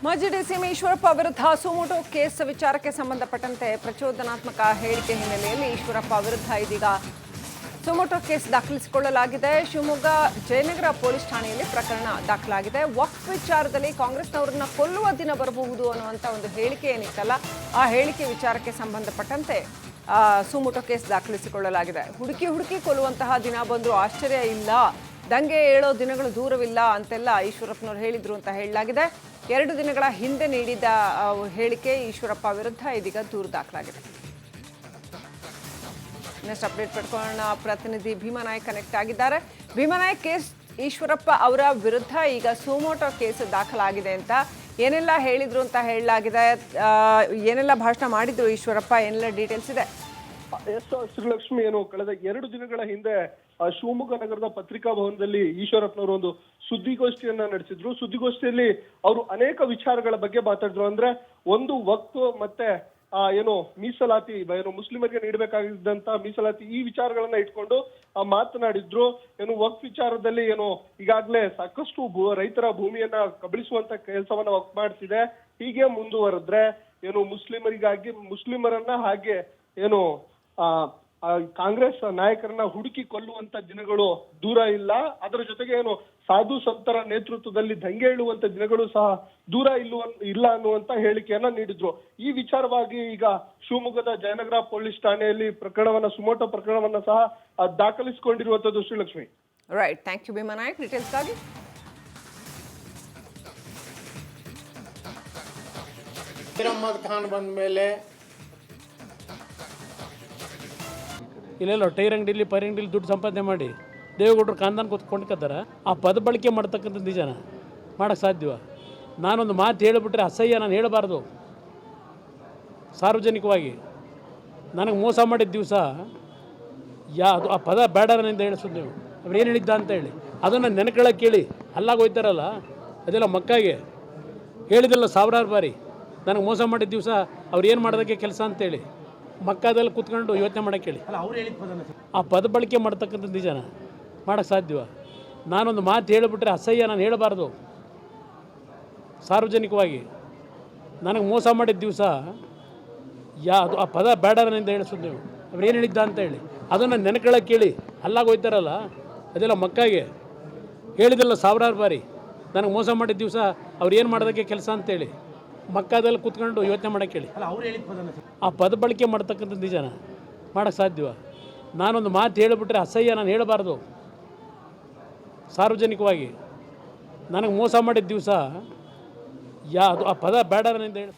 ಮಾಜಿ ಡಿಸಿಎಂ ಈಶ್ವರಪ್ಪ ವಿರುದ್ಧ suo motu case ವಿಚಾರಕ್ಕೆ ಸಂಬಂಧಪಟ್ಟಂತೆ ಪ್ರಚೋದನಾತ್ಮಕ ಹೇಳಿಕೆ ಹಿನ್ನೆಲೆಯಲ್ಲಿ ಈಶ್ವರಪ್ಪ ವಿರುದ್ಧ ಇದೀಗ ಸುಮೋಟೋ ಕೇಸ್ ದಾಖಲಿಸಿಕೊಳ್ಳಲಾಗಿದೆ. ಶಿವಮೊಗ್ಗ ಜಯನಗರ ಪೊಲೀಸ್ ಠಾಣೆಯಲ್ಲಿ ಪ್ರಕರಣ ದಾಖಲಾಗಿದೆ. ವಕ್ಫ್ ವಿಚಾರದಲ್ಲಿ ಕಾಂಗ್ರೆಸ್ನವರನ್ನ ಕೊಲ್ಲುವ ದಿನ ಬರಬಹುದು ಅನ್ನುವಂಥ ಒಂದು ಹೇಳಿಕೆ ಏನಿತ್ತಲ್ಲ, ಆ ಹೇಳಿಕೆ ವಿಚಾರಕ್ಕೆ ಸಂಬಂಧಪಟ್ಟಂತೆ ಸುಮೋಟೋ ಕೇಸ್ ದಾಖಲಿಸಿಕೊಳ್ಳಲಾಗಿದೆ. ಹುಡುಕಿ ಕೊಲ್ಲುವಂತಹ ದಿನ ಬಂದರೂ ಆಶ್ಚರ್ಯ ಇಲ್ಲ, ದಂಗೆ ಏಳೋ ದಿನಗಳು ದೂರವಿಲ್ಲ ಅಂತೆಲ್ಲ ಈಶ್ವರಪ್ಪನವರು ಹೇಳಿದ್ರು ಅಂತ ಹೇಳಲಾಗಿದೆ. 2 ದಿನಗಳ ಹಿಂದೆ ನೀಡಿದ ಹೇಳಿಕೆ ಈಶ್ವರಪ್ಪ ವಿರುದ್ಧ ಇದೀಗ ದೂರು ದಾಖಲಾಗಿದೆ. ನೆಕ್ಸ್ಟ್ ಅಪ್ಡೇಟ್ ಪಡ್ಕೊಳ್ಳೋಣ. ಪ್ರತಿನಿಧಿ ಭೀಮಾನಾಯಕ್ ಕನೆಕ್ಟ್ ಆಗಿದ್ದಾರೆ. ಭೀಮಾನಾಯಕ್, ಕೇಸ್ ಈಶ್ವರಪ್ಪ ಅವರ ವಿರುದ್ಧ ಈಗ ಸುಮೋಟೋ ಕೇಸ್ ದಾಖಲಾಗಿದೆ ಅಂತ ಏನೆಲ್ಲ ಹೇಳಿದ್ರು ಅಂತ ಹೇಳಲಾಗಿದೆ, ಏನೆಲ್ಲ ಭಾಷಣ ಮಾಡಿದ್ರು ಈಶ್ವರಪ್ಪ, ಏನೆಲ್ಲ ಡೀಟೇಲ್ಸ್ ಇದೆ? ಶ್ರೀಲಕ್ಷ್ಮಿ, ಏನು ಕಳೆದ 2 ದಿನಗಳ ಹಿಂದೆ ಶಿವಮೊಗ್ಗ ನಗರದ ಪತ್ರಿಕಾ ಭವನದಲ್ಲಿ ಈಶ್ವರಪ್ಪನವರು ಒಂದು ಸುದ್ದಿಗೋಷ್ಠಿಯನ್ನ ನಡೆಸಿದ್ರು. ಸುದ್ದಿಗೋಷ್ಠಿಯಲ್ಲಿ ಅವರು ಅನೇಕ ವಿಚಾರಗಳ ಬಗ್ಗೆ ಮಾತಾಡಿದ್ರು. ಅಂದ್ರೆ ಒಂದು ವಕ್ಫ್ ಮತ್ತೆ ಏನು ಮೀಸಲಾತಿ, ಏನು ಮುಸ್ಲಿಮರಿಗೆ ನೀಡಬೇಕಾಗಿದ್ದಂತ ಮೀಸಲಾತಿ, ಈ ವಿಚಾರಗಳನ್ನ ಇಟ್ಕೊಂಡು ಮಾತನಾಡಿದ್ರು. ಏನು ವಕ್ಫ್ ವಿಚಾರದಲ್ಲಿ ಏನು ಈಗಾಗಲೇ ಸಾಕಷ್ಟು ರೈತರ ಭೂಮಿಯನ್ನ ಕಬಳಿಸುವಂತ ಕೆಲಸವನ್ನ ವಕ್ಫ್ ಮಾಡಿಸಿದೆ. ಹೀಗೆ ಮುಂದುವರೆದ್ರೆ ಏನು ಮುಸ್ಲಿಮರನ್ನ ಹಾಗೆ ಏನು ಕಾಂಗ್ರೆಸ್ ನಾಯಕರನ್ನ ಹುಡುಕಿ ಕೊಲ್ಲುವಂತ ದಿನಗಳು ದೂರ ಇಲ್ಲ. ಅದರ ಜೊತೆಗೆ ಏನು ಸಾಧು ಸಂತರ ನೇತೃತ್ವದಲ್ಲಿ ದಂಗೆ ಏಳುವಂತ ದಿನಗಳು ಸಹ ದೂರ ಇಲ್ಲ ಅನ್ನುವಂತ ಹೇಳಿಕೆಯನ್ನ ನೀಡಿದ್ರು. ಈ ವಿಚಾರವಾಗಿ ಈಗ ಶಿವಮೊಗ್ಗದ ಜಯನಗರ ಪೊಲೀಸ್ ಠಾಣೆಯಲ್ಲಿ ಸುಮೋಟೋ ಪ್ರಕರಣವನ್ನ ಸಹ ದಾಖಲಿಸಿಕೊಂಡಿರುವಂತದ್ದು. Shrilakshmi, right, thank you Bhimanayak ಡೀಟೇಲ್ಸ್ಗಾಗಿ. ಅಹಮದ್ ಖಾನ್ ಬಂದ ಮೇಲೆ ಇಲ್ಲೆಲ್ಲ ಟೈರ್ ಅಂಗಡಿಲಿ ದುಡ್ಡು ಸಂಪಾದನೆ ಮಾಡಿ ದೇವೇಗೌಡರು ಕಾಂದಾನ ಕೊಂಡ್ಕೊತಾರೆ. ಆ ಪದ ಬಳಕೆ ಮಾಡ್ತಕ್ಕಂಥ ನಿಜನ ಮಾಡೋಕ್ಕೆ ಸಾಧ್ಯವ? ನಾನೊಂದು ಮಾತು ಹೇಳಿಬಿಟ್ರೆ ಅಸಹ್ಯ, ನಾನು ಹೇಳಬಾರ್ದು ಸಾರ್ವಜನಿಕವಾಗಿ. ನನಗೆ ಮೋಸ ಮಾಡಿದ ದಿವಸ ಅದು ಆ ಪದ ಬೇಡರನಿಂದ ಹೇಳಿಸೋದು ನೀವು, ಅವ್ರು ಏನು ಹೇಳಿದ್ದ ಅಂತ ಹೇಳಿ ಅದನ್ನು ನೆನಕೊಳ್ಳೋಕೆ ಕೇಳಿ ಅಲ್ಲಾಗ ಹೋಯ್ತಾರಲ್ಲ, ಅದೆಲ್ಲ ಮಕ್ಕಾಗೆ ಹೇಳಿದಲ್ಲ ಸಾವಿರಾರು ಬಾರಿ. ನನಗೆ ಮೋಸ ಮಾಡಿದ ದಿವಸ ಅವ್ರು ಏನು ಮಾಡೋದಕ್ಕೆ ಕೆಲಸ ಅಂತೇಳಿ ಮಕ್ಕದಲ್ಲಿ ಕೂತ್ಕೊಂಡು ಯೋಚನೆ ಮಾಡೋಕ್ಕೆ ಹೇಳಿ. ಆ ಪದ ಬಳಕೆ ಮಾಡ್ತಕ್ಕಂಥ ನಿಜನ ಮಾಡೋಕ್ಕೆ ಸಾಧ್ಯವ? ನಾನೊಂದು ಮಾತು ಹೇಳಿಬಿಟ್ರೆ ಅಸಹ್ಯ, ನಾನು ಹೇಳಬಾರ್ದು ಸಾರ್ವಜನಿಕವಾಗಿ. ನನಗೆ ಮೋಸ ಮಾಡಿದ ದಿವಸ ಅದು ಆ ಪದ ಬೇಡರನಿಂದ ಹೇಳಿಸೋದು ನೀವು, ಅವ್ರು ಏನು ಹೇಳಿದ್ದ ಅಂತ ಹೇಳಿ ಅದನ್ನು ನೆನಕೊಳ್ಳೋಕೆ ಕೇಳಿ ಅಲ್ಲಾಗ ಹೋಯ್ತಾರಲ್ಲ, ಅದೆಲ್ಲ ಮಕ್ಕಾಗೆ ಹೇಳಿದಲ್ಲ ಸಾವಿರಾರು ಬಾರಿ. ನನಗೆ ಮೋಸ ಮಾಡಿದ ದಿವಸ ಅವ್ರು ಏನು ಮಾಡೋದಕ್ಕೆ ಕೆಲಸ ಅಂತೇಳಿ ಮಕ್ಕದಲ್ಲಿ ಕೂತ್ಕೊಂಡು ಯೋಚನೆ ಮಾಡೋಕ್ಕೆ ಹೇಳಿ. ಆ ಪದ ಬಳಕೆ ಮಾಡ್ತಕ್ಕಂಥ ನಿಜನ ಮಾಡೋಕ್ಕೆ ಸಾಧ್ಯವ? ನಾನೊಂದು ಮಾತು ಹೇಳಿಬಿಟ್ರೆ ಅಸಹ್ಯ, ನಾನು ಹೇಳಬಾರ್ದು ಸಾರ್ವಜನಿಕವಾಗಿ. ನನಗೆ ಮೋಸ ಮಾಡಿದ ದಿವಸ ಅದು ಆ ಪದ ಬೇಡರನಿಂದ ಹೇಳಿ.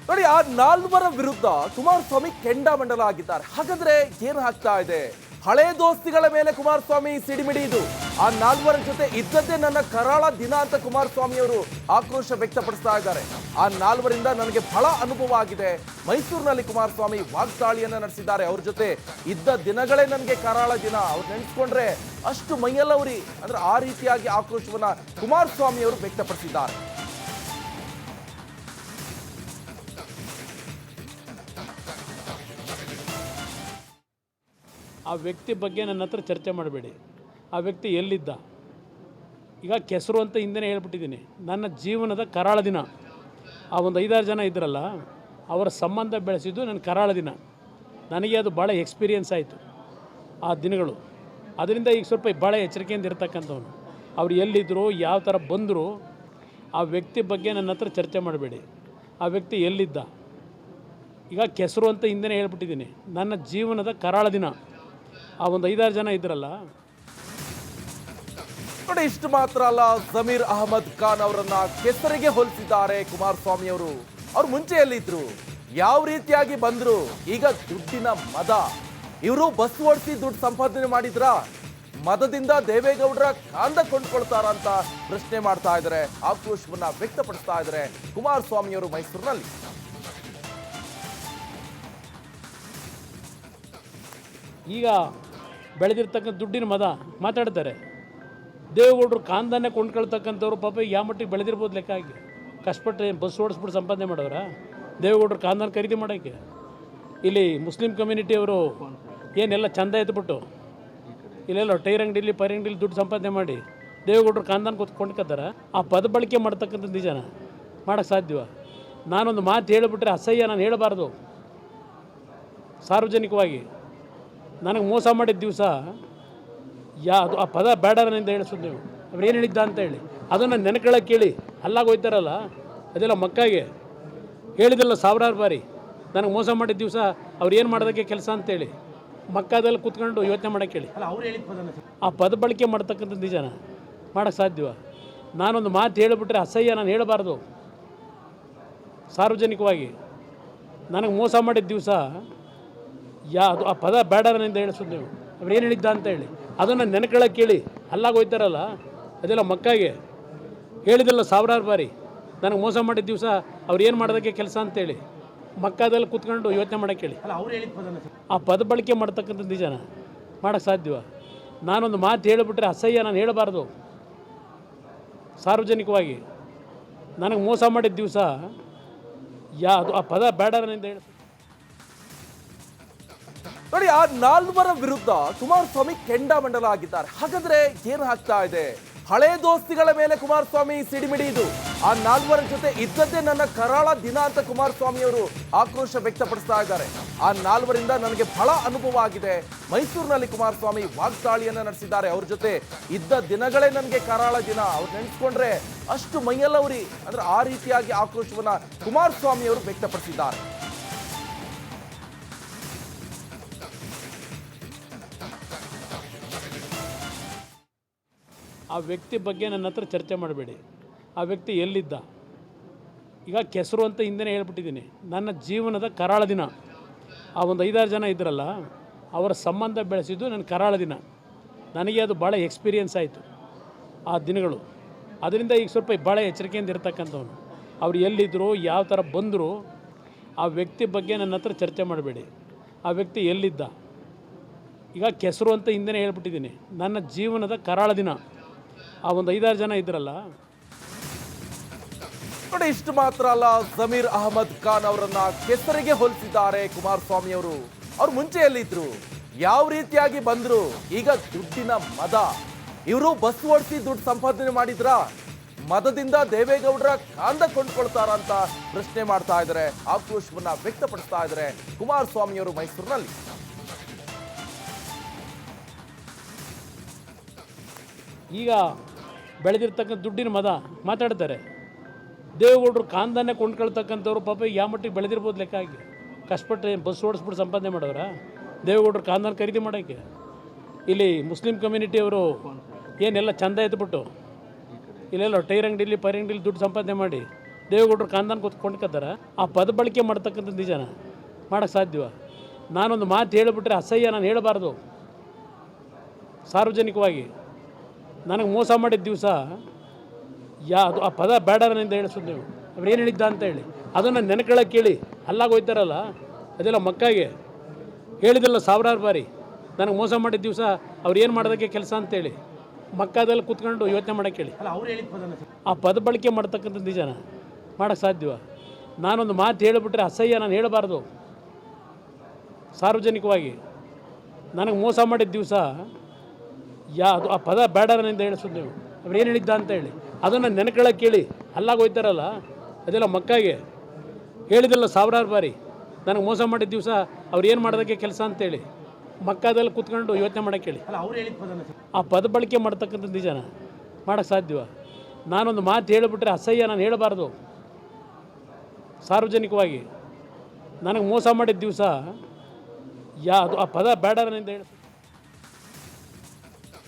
ನೋಡಿ, ಆ 4 ವಿರುದ್ಧ ಕುಮಾರಸ್ವಾಮಿ ಕೆಂಡಾಮಂಡಲ ಆಗಿದ್ದಾರೆ. ಹಾಗಾದ್ರೆ ಏನು ಆಗ್ತಾ ಇದೆ? ಹಳೆ ದೋಸ್ತಿಗಳ ಮೇಲೆ ಕುಮಾರಸ್ವಾಮಿ ಸಿಡಿಮಿಡಿ. ಇದು ಆ 4 ಜೊತೆ ಇದ್ದದ್ದೇ ನನ್ನ ಕರಾಳ ದಿನ ಅಂತ ಕುಮಾರಸ್ವಾಮಿ ಅವರು ಆಕ್ರೋಶ ವ್ಯಕ್ತಪಡಿಸ್ತಾ ಇದ್ದಾರೆ. ಆ 4ರಿಂದ ನನಗೆ ಬಹಳ ಅನುಭವ ಆಗಿದೆ. ಮೈಸೂರಿನಲ್ಲಿ ಕುಮಾರಸ್ವಾಮಿ ವಾಗ್ದಾಳಿಯನ್ನ ನಡೆಸಿದ್ದಾರೆ. ಅವ್ರ ಜೊತೆ ಇದ್ದ ದಿನಗಳೇ ನನಗೆ ಕರಾಳ ದಿನ. ಅವ್ರು ನೆನೆಸ್ಕೊಂಡ್ರೆ ಅಷ್ಟು ಮೈಯಲ್ಲವರಿ. ಅಂದ್ರೆ ಆ ರೀತಿಯಾಗಿ ಆಕ್ರೋಶವನ್ನ ಕುಮಾರಸ್ವಾಮಿ ಅವರು ವ್ಯಕ್ತಪಡಿಸಿದ್ದಾರೆ. ಆ ವ್ಯಕ್ತಿ ಬಗ್ಗೆ ನನ್ನ ಹತ್ರ ಚರ್ಚೆ ಮಾಡಬೇಡಿ. ಆ ವ್ಯಕ್ತಿ ಎಲ್ಲಿದ್ದ, ಈಗ ಕೆಸರು ಅಂತ ಹಿಂದೆನೇ ಹೇಳ್ಬಿಟ್ಟಿದ್ದೀನಿ. ನನ್ನ ಜೀವನದ ಕರಾಳ ದಿನ. ಆ ಒಂದು 5-6 ಜನ ಇದ್ರಲ್ಲ, ಅವರ ಸಂಬಂಧ ಬೆಳೆಸಿದ್ದು ನನ್ನ ಕರಾಳ ದಿನ. ನನಗೆ ಅದು ಭಾಳ ಎಕ್ಸ್ಪೀರಿಯೆನ್ಸ್ ಆಯಿತು ಆ ದಿನಗಳು. ಅದರಿಂದ ಈಗ ಸ್ವಲ್ಪ ಭಾಳ ಎಚ್ಚರಿಕೆಯಿಂದ ಇರ್ತಕ್ಕಂಥವ್ನು. ಅವ್ರು ಎಲ್ಲಿದ್ದರು, ಯಾವ ಥರ ಬಂದರು, ಆ ವ್ಯಕ್ತಿ ಬಗ್ಗೆ ನನ್ನ ಹತ್ರ ಚರ್ಚೆ ಮಾಡಬೇಡಿ. ಆ ವ್ಯಕ್ತಿ ಎಲ್ಲಿದ್ದ, ಈಗ ಕೆಸರು ಅಂತ ಹಿಂದೆನೇ ಹೇಳ್ಬಿಟ್ಟಿದ್ದೀನಿ. ನನ್ನ ಜೀವನದ ಕರಾಳ ದಿನ. ಆ ಒಂದು 5-6 ಜನ ಇದ್ರಲ್ಲ. ನೋಡಿ, ಇಷ್ಟು ಮಾತ್ರ ಅಲ್ಲ, ಜಮೀರ್ ಅಹಮದ್ ಖಾನ್ ಅವರನ್ನ ಕೆಸರಿಗೆ ಹೋಲಿಸಿದ್ದಾರೆ ಕುಮಾರಸ್ವಾಮಿ ಅವರು. ಅವ್ರು ಮುಂಚೆ ಎಲ್ಲಿದ್ರು, ಯಾವ ರೀತಿಯಾಗಿ ಬಂದ್ರು, ಈಗ ದುಡ್ಡಿನ ಮದ. ಇವರು ಬಸ್ ಓಡಿಸಿ ದುಡ್ಡು ಸಂಪಾದನೆ ಮಾಡಿದ್ರ, ಮದದಿಂದ ದೇವೇಗೌಡರ ಕಾಂದ ಕೊಂಡ್ಕೊಳ್ತಾರ ಅಂತ ಪ್ರಶ್ನೆ ಮಾಡ್ತಾ ಇದ್ದಾರೆ. ಆಕ್ರೋಶವನ್ನ ವ್ಯಕ್ತಪಡಿಸ್ತಾ ಇದ್ದಾರೆ ಕುಮಾರಸ್ವಾಮಿ ಅವರು ಮೈಸೂರಿನಲ್ಲಿ. ಈಗ ಬೆಳೆದಿರ್ತಕ್ಕಂಥ ದುಡ್ಡಿನ ಮದ ಮಾತಾಡ್ತಾರೆ. ದೇವೇಗೌಡರು ಕಾಂದನ್ನೇ ಕೊಂಡ್ಕೊಳ್ತಕ್ಕಂಥವ್ರು ಪಾಪ ಯಾವ ಮಟ್ಟಿಗೆ ಬೆಳೆದಿರ್ಬೋದು ಲೆಕ್ಕ ಆಗಿ. ಕಷ್ಟಪಟ್ಟು ಬಸ್ ಓಡಿಸ್ಬಿಟ್ಟು ಸಂಪಾದನೆ ಮಾಡೋರ ದೇವೇಗೌಡರು ಕಾಂದನ ಖರೀದಿ ಮಾಡೋಕ್ಕೆ. ಇಲ್ಲಿ ಮುಸ್ಲಿಂ ಕಮ್ಯುನಿಟಿಯವರು ಏನೆಲ್ಲ ಚಂದ ಎತ್ಬಿಟ್ಟು ಇಲ್ಲೆಲ್ಲ ಟೈರ್ ಅಂಗಡಿಲಿ ದುಡ್ಡು ಸಂಪಾದನೆ ಮಾಡಿ ದೇವೇಗೌಡರು ಕಾಂದಾನ ಕೊಂಡ್ಕೊತಾರ. ಆ ಪದ ಬಳಕೆ ಮಾಡ್ತಕ್ಕಂಥದ್ದು ನಿಜನ ಮಾಡೋಕ್ಕೆ ಸಾಧ್ಯವ? ನಾನೊಂದು ಮಾತು ಹೇಳಿಬಿಟ್ರೆ ಅಸಹ್ಯ ನಾನು ಹೇಳಬಾರ್ದು ಸಾರ್ವಜನಿಕವಾಗಿ. ನನಗೆ ಮೋಸ ಮಾಡಿದ ದಿವಸ ಅದು ಆ ಪದ ಬೇಡ ನನ್ನಿಂದ ಹೇಳಿಸೋದು ನೀವು. ಅವ್ರು ಏನು ಹೇಳಿದ್ದ ಅಂತ ಹೇಳಿ ಅದನ್ನು ನೆನಕೊಳ್ಳೋಕೆ ಕೇಳಿ. ಅಲ್ಲಾಗ ಹೋಯ್ತಾರಲ್ಲ ಅದೆಲ್ಲ ಮಕ್ಕಾಗೆ ಹೇಳಿದಿಲ್ಲ ಸಾವಿರಾರು ಬಾರಿ. ನನಗೆ ಮೋಸ ಮಾಡಿದ ದಿವಸ ಅವ್ರು ಏನು ಮಾಡೋದಕ್ಕೆ ಕೆಲಸ ಅಂತೇಳಿ ಮಕ್ಕಾದಲ್ಲಿ ಕೂತ್ಕೊಂಡು ಯೋಚನೆ ಮಾಡೋಕ್ಕೆ ಹೇಳಿ. ಆ ಪದ ಬಳಕೆ ಮಾಡ್ತಕ್ಕಂಥದ್ದು ನಿಜನ ಮಾಡೋಕ್ಕೆ ಸಾಧ್ಯವ? ನಾನೊಂದು ಮಾತು ಹೇಳಿಬಿಟ್ರೆ ಅಸಹ್ಯ ನಾನು ಹೇಳಬಾರ್ದು ಸಾರ್ವಜನಿಕವಾಗಿ. ನನಗೆ ಮೋಸ ಮಾಡಿದ ದಿವಸ ಅದು ಆ ಪದ ಬೇಡ ನನ್ನಿಂದ ಹೇಳಿಸೋದು ನೀವು. ಅವ್ರು ಏನು ಹೇಳಿದ್ದ ಅಂತ ಹೇಳಿ ಅದನ್ನು ನೆನಕೊಳ್ಳೋಕೆ ಕೇಳಿ. ಅಲ್ಲಾಗ ಹೋಯ್ತಾರಲ್ಲ ಅದೆಲ್ಲ ಮಕ್ಕಾಗೆ ಹೇಳಿದಿಲ್ಲ ಸಾವಿರಾರು ಬಾರಿ. ನನಗೆ ಮೋಸ ಮಾಡಿದ ದಿವಸ ಅವ್ರು ಏನು ಮಾಡೋದಕ್ಕೆ ಕೆಲಸ ಅಂತೇಳಿ ಮಕ್ಕಾದಲ್ಲಿ ಕೂತ್ಕೊಂಡು ಯೋಚನೆ ಮಾಡೋಕ್ಕೆ ಹೇಳಿ. ಆ ಪದ ಬಳಕೆ ಮಾಡ್ತಕ್ಕಂಥದ್ದು ನಿಜನ ಮಾಡೋಕ್ಕೆ ಸಾಧ್ಯವ? ನಾನೊಂದು ಮಾತು ಹೇಳಿಬಿಟ್ರೆ ಅಸಹ್ಯ ನಾನು ಹೇಳಬಾರ್ದು ಸಾರ್ವಜನಿಕವಾಗಿ. ನನಗೆ ಮೋಸ ಮಾಡಿದ ದಿವಸ ಅದು ಆ ಪದ ಬೇಡ ನನ್ನಿಂದ ಹೇಳಿ. ನೋಡಿ, ಆ ನಾಲ್ವರ ವಿರುದ್ಧ ಕುಮಾರಸ್ವಾಮಿ ಕೆಂಡಾಮಂಡಲ ಆಗಿದ್ದಾರೆ. ಹಾಗಾದ್ರೆ ಏನು ಆಗ್ತಾ ಇದೆ? ಹಳೆ ದೋಸ್ತಿಗಳ ಮೇಲೆ ಕುಮಾರಸ್ವಾಮಿ ಸಿಡಿಮಿಡಿ ಇದು. ಆ ನಾಲ್ವರ ಜೊತೆ ಇದ್ದದ್ದೇ ನನ್ನ ಕರಾಳ ದಿನ ಅಂತ ಕುಮಾರಸ್ವಾಮಿ ಅವರು ಆಕ್ರೋಶ ವ್ಯಕ್ತಪಡಿಸ್ತಾ ಇದ್ದಾರೆ. ಆ ನಾಲ್ವರಿಂದ ನನಗೆ ಬಹಳ ಅನುಭವ ಆಗಿದೆ. ಮೈಸೂರಿನಲ್ಲಿ ಕುಮಾರಸ್ವಾಮಿ ವಾಗ್ದಾಳಿಯನ್ನ ನಡೆಸಿದ್ದಾರೆ. ಅವ್ರ ಜೊತೆ ಇದ್ದ ದಿನಗಳೇ ನನಗೆ ಕರಾಳ ದಿನ. ಅವ್ರು ನೆನೆಸ್ಕೊಂಡ್ರೆ ಅಷ್ಟು ಮೈಯೆಲ್ಲ ಉರಿ. ಅಂದ್ರೆ ಆ ರೀತಿಯಾಗಿ ಆಕ್ರೋಶವನ್ನ ಕುಮಾರಸ್ವಾಮಿ ಅವರು ವ್ಯಕ್ತಪಡಿಸಿದ್ದಾರೆ. ಆ ವ್ಯಕ್ತಿ ಬಗ್ಗೆ ನನ್ನ ಹತ್ರ ಚರ್ಚೆ ಮಾಡಬೇಡಿ. ಆ ವ್ಯಕ್ತಿ ಎಲ್ಲಿದ್ದ? ಈಗ ಕೆಸರು ಅಂತ ಹಿಂದೆ ಹೇಳ್ಬಿಟ್ಟಿದ್ದೀನಿ. ನನ್ನ ಜೀವನದ ಕರಾಳ ದಿನ. ಆ ಒಂದು 5-6 ಜನ ಇದ್ರಲ್ಲ ಅವರ ಸಂಬಂಧ ಬೆಳೆಸಿದ್ದು ನನ್ನ ಕರಾಳ ದಿನ. ನನಗೆ ಅದು ಭಾಳ ಎಕ್ಸ್ಪೀರಿಯನ್ಸ್ ಆಯಿತು ಆ ದಿನಗಳು. ಅದರಿಂದ ಈಗ ಸ್ವಲ್ಪ ಭಾಳ ಎಚ್ಚರಿಕೆಯಿಂದ ಇರ್ತಕ್ಕಂಥವ್ನು. ಅವ್ರು ಎಲ್ಲಿದ್ದರು, ಯಾವ ಥರ ಬಂದರು, ಆ ವ್ಯಕ್ತಿ ಬಗ್ಗೆ ನನ್ನ ಹತ್ರ ಚರ್ಚೆ ಮಾಡಬೇಡಿ. ಆ ವ್ಯಕ್ತಿ ಎಲ್ಲಿದ್ದ? ಈಗ ಕೆಸರು ಅಂತ ಹಿಂದೆ ಹೇಳ್ಬಿಟ್ಟಿದ್ದೀನಿ. ನನ್ನ ಜೀವನದ ಕರಾಳ ದಿನ. ಆ ಒಂದು 5-6 ಜನ ಇದ್ರಲ್ಲ. ನೋಡಿ, ಇಷ್ಟು ಮಾತ್ರ ಅಲ್ಲ, ಜಮೀರ್ ಅಹಮದ್ ಖಾನ್ ಅವರನ್ನ ಕೆಸರಿಗೆ ಹೋಲಿಸಿದ್ದಾರೆ ಕುಮಾರಸ್ವಾಮಿ ಅವರು. ಅವ್ರು ಮುಂಚೆ ಎಲ್ಲಿದ್ರು, ಯಾವ ರೀತಿಯಾಗಿ ಬಂದ್ರು, ಈಗ ದುಡ್ಡಿನ ಮದ. ಇವರು ಬಸ್ ಓಡಿಸಿ ದುಡ್ಡು ಸಂಪಾದನೆ ಮಾಡಿದ್ರ, ಮದದಿಂದ ದೇವೇಗೌಡರ ಕಾಂದ ಕೊಂಡ್ಕೊಳ್ತಾರ ಅಂತ ಪ್ರಶ್ನೆ ಮಾಡ್ತಾ ಇದ್ದಾರೆ. ಆಕ್ರೋಶವನ್ನ ವ್ಯಕ್ತಪಡಿಸ್ತಾ ಇದ್ದಾರೆ ಕುಮಾರಸ್ವಾಮಿ ಅವರು ಮೈಸೂರಿನಲ್ಲಿ. ಈಗ ಬೆಳೆದಿರ್ತಕ್ಕಂಥ ದುಡ್ಡಿನ ಮದ ಮಾತಾಡ್ತಾರೆ. ದೇವೇಗೌಡರು ಕಾಂದನ್ನೇ ಕೊಂಡ್ಕೊಳ್ತಕ್ಕಂಥವ್ರು ಪಾಪ ಯಾವ ಮಟ್ಟಿಗೆ ಬೆಳೆದಿರ್ಬೋದು ಲೆಕ್ಕ ಆಗಿ. ಕಷ್ಟಪಟ್ಟು ಬಸ್ ಓಡಿಸ್ಬಿಟ್ಟು ಸಂಪಾದನೆ ಮಾಡೋರ ದೇವೇಗೌಡರು ಕಾಂದನ ಖರೀದಿ ಮಾಡೋಕ್ಕೆ. ಇಲ್ಲಿ ಮುಸ್ಲಿಂ ಕಮ್ಯುನಿಟಿಯವರು ಏನೆಲ್ಲ ಚಂದ ಎತ್ಬಿಟ್ಟು ಇಲ್ಲೆಲ್ಲ ಟೈರ್ ಅಂಗಡಿಲಿ ಪೈರ್ ಅಂಗಡಿಲಿ ದುಡ್ಡು ಸಂಪಾದನೆ ಮಾಡಿ ದೇವೇಗೌಡರು ಕಾಂದನ ಕೊಂಡ್ಕೊತಾರೆ. ಆ ಪದ ಬಳಕೆ ಮಾಡ್ತಕ್ಕಂಥದ್ದು ನಿಜನ ಮಾಡೋಕ್ಕೆ ಸಾಧ್ಯವ? ನಾನೊಂದು ಮಾತು ಹೇಳಿಬಿಟ್ರೆ ಅಸಹ್ಯ ನಾನು ಹೇಳಬಾರ್ದು ಸಾರ್ವಜನಿಕವಾಗಿ. ನನಗೆ ಮೋಸ ಮಾಡಿದ ದಿವಸ ಅದು ಆ ಪದ ಬೇಡ ನನ್ನಿಂದ ಹೇಳಿಸೋದು ನೀವು. ಅವ್ರು ಏನು ಹೇಳಿದ್ದ ಅಂತ ಹೇಳಿ ಅದನ್ನು ನೆನಕೊಳ್ಳೋಕೆ ಕೇಳಿ. ಅಲ್ಲಾಗ ಹೋಯ್ತಾರಲ್ಲ ಅದೆಲ್ಲ ಮಕ್ಕಾಗೆ ಹೇಳಿದಿಲ್ಲ ಸಾವಿರಾರು ಬಾರಿ. ನನಗೆ ಮೋಸ ಮಾಡಿದ ದಿವಸ ಅವ್ರು ಏನು ಮಾಡೋದಕ್ಕೆ ಕೆಲಸ ಅಂತೇಳಿ ಮಕ್ಕಾದಲ್ಲಿ ಕೂತ್ಕೊಂಡು ಯೋಚನೆ ಮಾಡೋಕ್ಕೆ ಹೇಳಿ. ಆ ಪದ ಬಳಕೆ ಮಾಡ್ತಕ್ಕಂಥದ್ದು ನಿಜನ ಮಾಡೋಕ್ಕೆ ಸಾಧ್ಯವ? ನಾನೊಂದು ಮಾತು ಹೇಳಿಬಿಟ್ರೆ ಅಸಹ್ಯ ನಾನು ಹೇಳಬಾರ್ದು ಸಾರ್ವಜನಿಕವಾಗಿ. ನನಗೆ ಮೋಸ ಮಾಡಿದ ದಿವಸ ಅದು ಆ ಪದ ಬೇಡ ನನ್ನಿಂದ ಹೇಳಿಸೋದು ನೀವು. ಅವ್ರು ಏನು ಹೇಳಿದ್ದ ಅಂತ ಹೇಳಿ ಅದನ್ನು ನೆನಕೊಳ್ಳೋಕೆ ಕೇಳಿ. ಅಲ್ಲಾಗ ಹೋಯ್ತಾರಲ್ಲ ಅದೆಲ್ಲ ಮಕ್ಕಾಗೆ ಹೇಳಿದಿಲ್ಲ ಸಾವಿರಾರು ಬಾರಿ. ನನಗೆ ಮೋಸ ಮಾಡಿದ ದಿವಸ ಅವ್ರು ಏನು ಮಾಡೋದಕ್ಕೆ ಕೆಲಸ ಅಂತೇಳಿ ಮಕ್ಕಾದಲ್ಲಿ ಕೂತ್ಕೊಂಡು ಯೋಚನೆ ಮಾಡೋಕ್ಕೆ ಹೇಳಿ. ಆ ಪದ ಬಳಕೆ ಮಾಡ್ತಕ್ಕಂಥದ್ದು ನಿಜನ ಮಾಡೋಕ್ಕೆ ಸಾಧ್ಯವ? ನಾನೊಂದು ಮಾತು ಹೇಳಿಬಿಟ್ರೆ ಅಸಹ್ಯ ನಾನು ಹೇಳಬಾರ್ದು ಸಾರ್ವಜನಿಕವಾಗಿ. ನನಗೆ ಮೋಸ ಮಾಡಿದ ದಿವಸ ಅದು ಆ ಪದ ಬೇಡ ನನ್ನಿಂದ ಹೇಳಿ.